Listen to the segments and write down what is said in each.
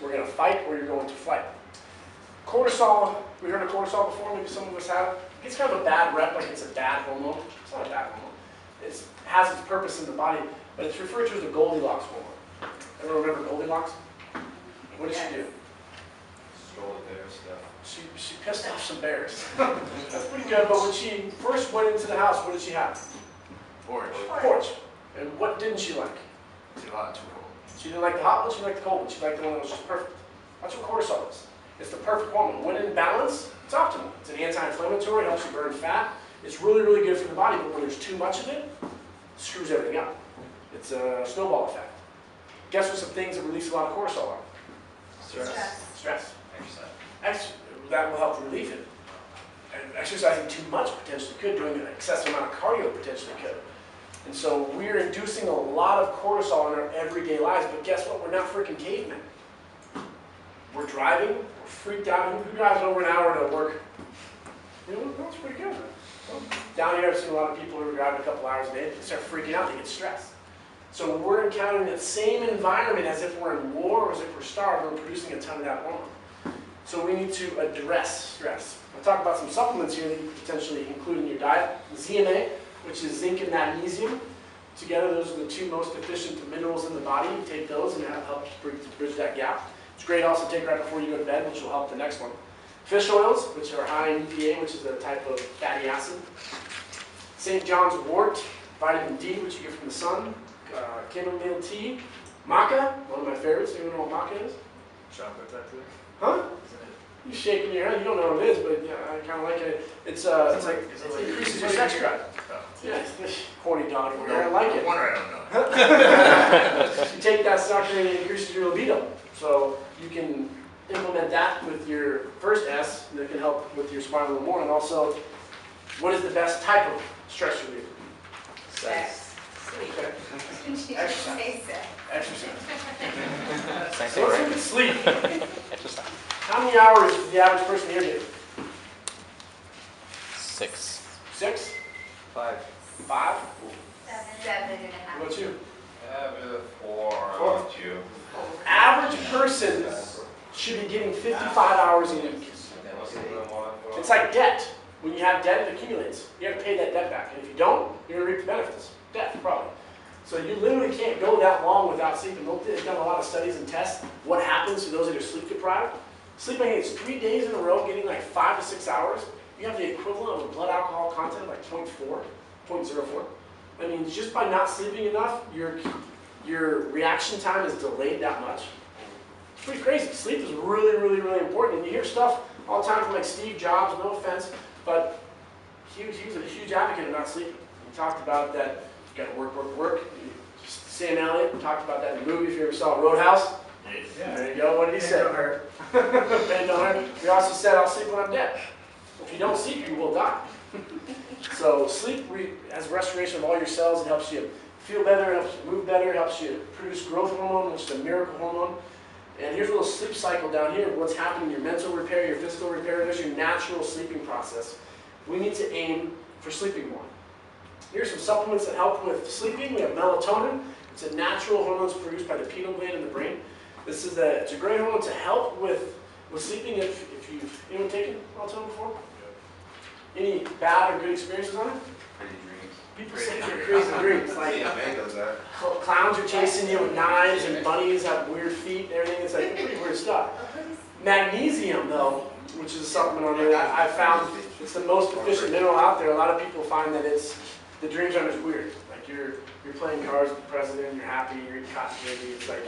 We're going to fight or you're going to flight. Cortisol, we heard of cortisol before, maybe some of us have. It gets kind of a bad rep, like it's a bad hormone. It's not a bad hormone. It has its purpose in the body, but it's referred to as the Goldilocks hormone. Everyone remember Goldilocks? What did she do? Stole the bear stuff. She pissed off some bears. That's pretty good, but when she first went into the house, what did she have? Porch. And what didn't she like? Too hot, too cold. She didn't like the hot one, she liked the cold one. She liked the one that was just perfect. That's what cortisol is. It's the perfect hormone. When in balance, it's optimal. It's an anti-inflammatory, helps you burn fat. It's really, really good for the body, but when there's too much of it, it screws everything up. It's a snowball effect. Guess what some things that release a lot of cortisol are? Stress. That will help relieve it. And exercising too much potentially could, doing an excessive amount of cardio potentially could. And so we're inducing a lot of cortisol in our everyday lives, but guess what? We're not freaking cavemen. We're driving, we're freaked out. Who drives over an hour to work? You know, that's pretty good. Well, down here I've seen a lot of people who are driving a couple hours a day, they start freaking out, they get stressed. So we're encountering that same environment as if we're in war or as if we're starved, we're producing a ton of that hormone. So we need to address stress. I'll talk about some supplements here that you can potentially include in your diet. ZMA, which is zinc and magnesium. Together, those are the two most efficient minerals in the body. You take those and that helps bridge that gap. It's great also to take right before you go to bed, which will help the next one. Fish oils, which are high in EPA, which is a type of fatty acid. St. John's wort, vitamin D, which you get from the sun. Chamomile tea. Maca, one of my favorites. You know what maca is? Chocolate factory? Huh? You're shaking your head. You don't know what it is, but yeah, I kind of like it. It's like it increases your sex drive. Yeah, it's corny dog. I like it. No wonder I don't know. You take that sucker and it increases your libido. So you can implement that with your first S, and it can help with your spine a little more. And also, what is the best type of stress reliever? Sex. Sleep. Okay. Exercise. Exercise. Same So let's thing, look at sleep. right? Exercise. How many hours does the average person here get? 6. 6? 5. 5? 7.5. What about you? 4. 2. Average person should be getting 55 hours a week. It's like debt. When you have debt, it accumulates. You have to pay that debt back. And if you don't, you're going to reap the benefits. Death, probably. So you literally can't go that long without sleeping. They've done a lot of studies and tests. What happens to those that are sleep deprived? Sleeping is 3 days in a row, getting like 5 to 6 hours. You have the equivalent of a blood alcohol content of like 0.04. I mean, just by not sleeping enough, your reaction time is delayed that much. It's pretty crazy. Sleep is really, really, really important. And you hear stuff all the time from like Steve Jobs, no offense, but he was a huge advocate of not sleeping. He talked about that you got to work. Sam Elliott talked about that in the movie, if you ever saw Roadhouse. Yeah. There you go. What did he say? Pain no hurt. He also said, I'll sleep when I'm dead. If you don't sleep, you will die. So sleep has restoration of all your cells. It helps you feel better, it helps you move better, it helps you produce growth hormone, which is a miracle hormone. And here's a little sleep cycle down here. What's happening, your mental repair, your physical repair, there's your natural sleeping process. We need to aim for sleeping more. Here's some supplements that help with sleeping. We have melatonin. It's a natural hormone that's produced by the pineal gland in the brain. It's a great hormone to help with sleeping if you've anyone taken melatonin before? Any bad or good experiences on it? Pretty dreams. People say they're crazy dreams. Like Yeah, man does that. clowns are chasing you with knives and bunnies have weird feet and everything. It's like pretty weird stuff. Magnesium, though, which is a supplement on there that I found it's the most efficient mineral out there. A lot of people find that the dreams aren't as weird. Like you're playing cards with the president, you're happy, you're eating cotton candy. It's like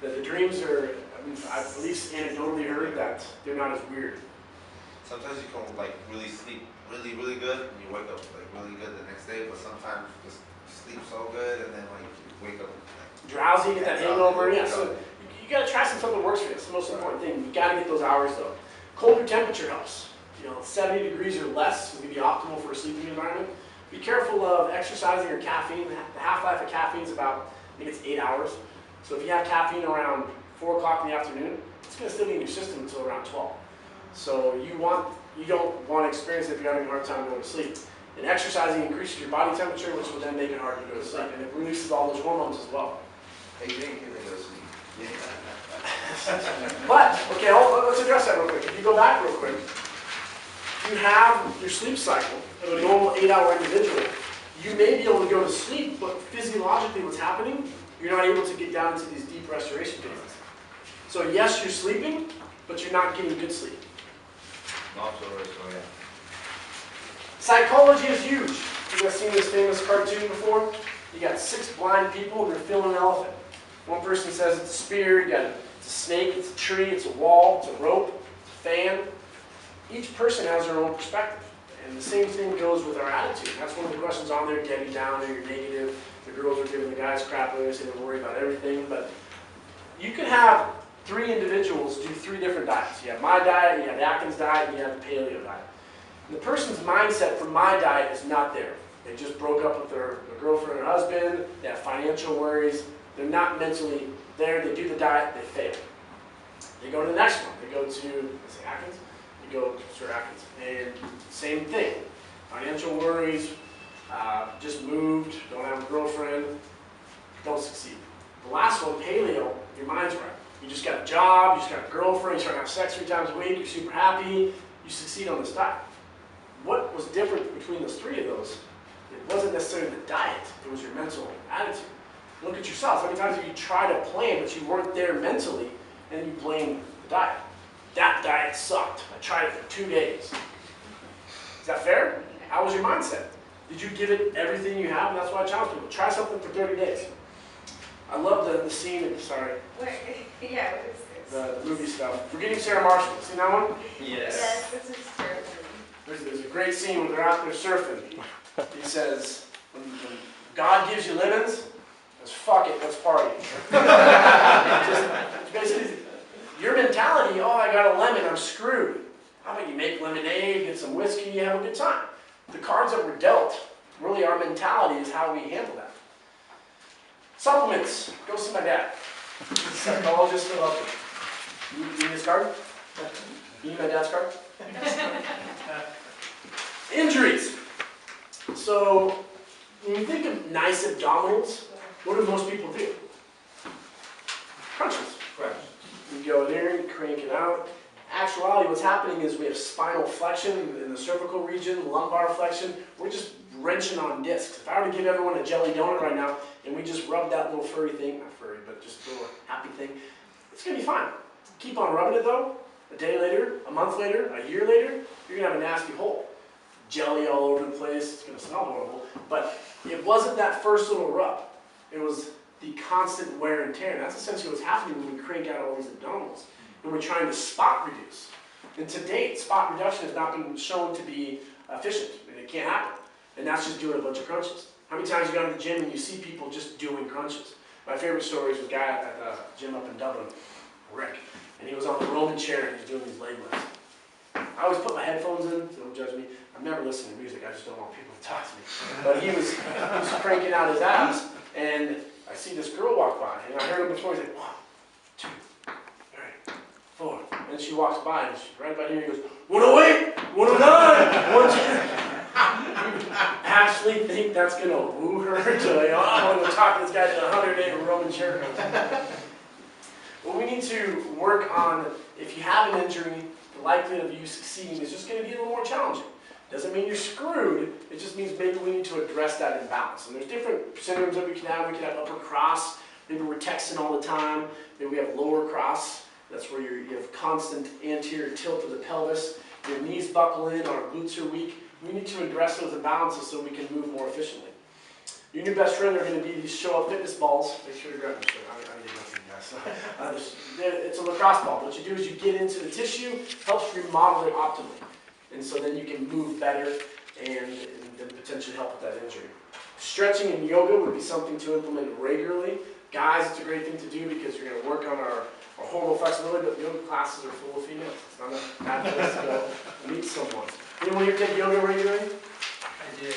the dreams are. I mean, I've at least anecdotally heard that they're not as weird. Sometimes you can like really sleep really good and you wake up like really good the next day, but sometimes you just sleep so good and then like you wake up like Drowsy, get that hangover. Yeah, so you got to try something that works for you. It's the most important thing. You got to get those hours though. Colder temperature helps. 70 degrees or less is going to be optimal for a sleeping environment. Be careful of exercising or caffeine. The half-life of caffeine is about, I think it's 8 hours. So if you have caffeine around 4 o'clock in the afternoon, it's going to still be in your system until around 12. So you don't want to experience it if you're having a hard time going to sleep. And exercising increases your body temperature, which will then make it harder to go to sleep. And it releases all those hormones as well. hey, you didn't get to go to sleep. But, okay, let's address that real quick. If you go back real quick, you have your sleep cycle of a normal 8-hour individual. You may be able to go to sleep, but physiologically what's happening, you're not able to get down into these deep restoration phases. So yes, you're sleeping, but you're not getting good sleep. Not so right, so yeah. Psychology is huge. You guys seen this famous cartoon before? You got 6 blind people and they're filling an elephant. One person says it's a spear, it's a snake, it's a tree, it's a wall, it's a rope, it's a fan. Each person has their own perspective. And the same thing goes with our attitude. That's one of the questions on there, Debbie Downer, you're negative. The girls are giving the guys crap, they say they worry about everything. But you can have 3 individuals do 3 different diets. You have my diet, you have the Atkins diet, and you have the paleo diet. And the person's mindset for my diet is not there. They just broke up with their girlfriend or husband, they have financial worries, they're not mentally there, they do the diet, they fail. They go to the next one, they go to, let's say Atkins, they go to Sir Atkins, and same thing. Financial worries, just moved, don't have a girlfriend, don't succeed. The last one, paleo, your mind's right. You just got a job, you just got a girlfriend, you start to have sex 3 times a week, you're super happy, you succeed on this diet. What was different between those 3 of those? It wasn't necessarily the diet, it was your mental attitude. Look at yourself. How many times have you tried a plan, but you weren't there mentally, and you blame the diet? That diet sucked. I tried it for 2 days. Is that fair? How was your mindset? Did you give it everything you have? And that's why I challenge people. Try something for 30 days. I love the scene, sorry. Yeah, what is this? The movie stuff. Forgetting Sarah Marshall. Seen that one? Yes, this is terrible. There's a great scene when they're out there surfing. He says, when God gives you lemons, just fuck it, let's party. just basically, your mentality, oh, I got a lemon, I'm screwed. How about you make lemonade, get some whiskey, you have a good time. The cards that were dealt, really our mentality is how we handle that. Supplements. Go see my dad. Psychologist for love. You need his card? You need my dad's card? Injuries. So, when you think of nice abdominals, what do most people do? Crunches. Correct. You go in there, you crank it out. Actuality, what's happening is we have spinal flexion in the cervical region, lumbar flexion. We're just wrenching on discs. If I were to give everyone a jelly donut right now, and we just rub that little furry thing, not furry, but just a little happy thing, it's going to be fine. Keep on rubbing it though. A day later, a month later, a year later, you're going to have a nasty hole. Jelly all over the place, it's going to smell horrible. But it wasn't that first little rub. It was the constant wear and tear. And that's essentially what's happening when we crank out all these abdominals. And we're trying to spot reduce. And to date, spot reduction has not been shown to be efficient. I mean, it can't happen. And that's just doing a bunch of crunches. How many times you go to the gym and you see people just doing crunches? My favorite story is with a guy at the gym up in Dublin, Rick. And he was on the Roman chair and he was doing these leg lifts. I always put my headphones in, so don't judge me. I've never listened to music, I just don't want people to talk to me. But he was cranking out his abs, and I see this girl walk by, and I heard him before, he's like, 1, 2, 3, 4. And she walks by, and she's right about here, he goes, 108, 109, 110. You actually think that's going to woo her to, like, oh, I want to go talk to this guy to 108 Roman chair. Well, we need to work on, if you have an injury, the likelihood of you succeeding is just going to be a little more challenging. Doesn't mean you're screwed, it just means maybe we need to address that imbalance. And there's different syndromes that we can have. We can have upper cross, maybe we're texting all the time. Maybe we have lower cross, that's where you have constant anterior tilt of the pelvis. Your knees buckle in, our glutes are weak. We need to address those imbalances so we can move more efficiently. Your new best friend are going to be these show-up fitness balls. Make sure to grab them. I did nothing, guys. It's a lacrosse ball. What you do is you get into the tissue, helps remodel it optimally. And so then you can move better and potentially help with that injury. Stretching and yoga would be something to implement regularly. Guys, it's a great thing to do because you're going to work on our hormonal flexibility, but yoga classes are full of females. It's not a bad place to go meet someone. Anyone here take yoga regularly? I did.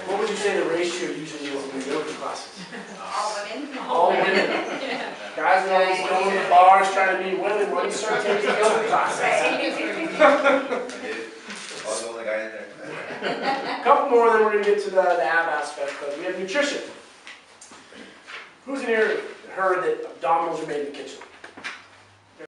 What would you say the ratio usually is in your yoga classes? All women? All women. Yeah. Guys are always going to the bars trying to meet women. Why do you start taking yoga classes? I was the only guy in there. A couple more, then we're going to get to the ab aspect. But we have nutrition. Who's in here heard that abdominals are made in the kitchen?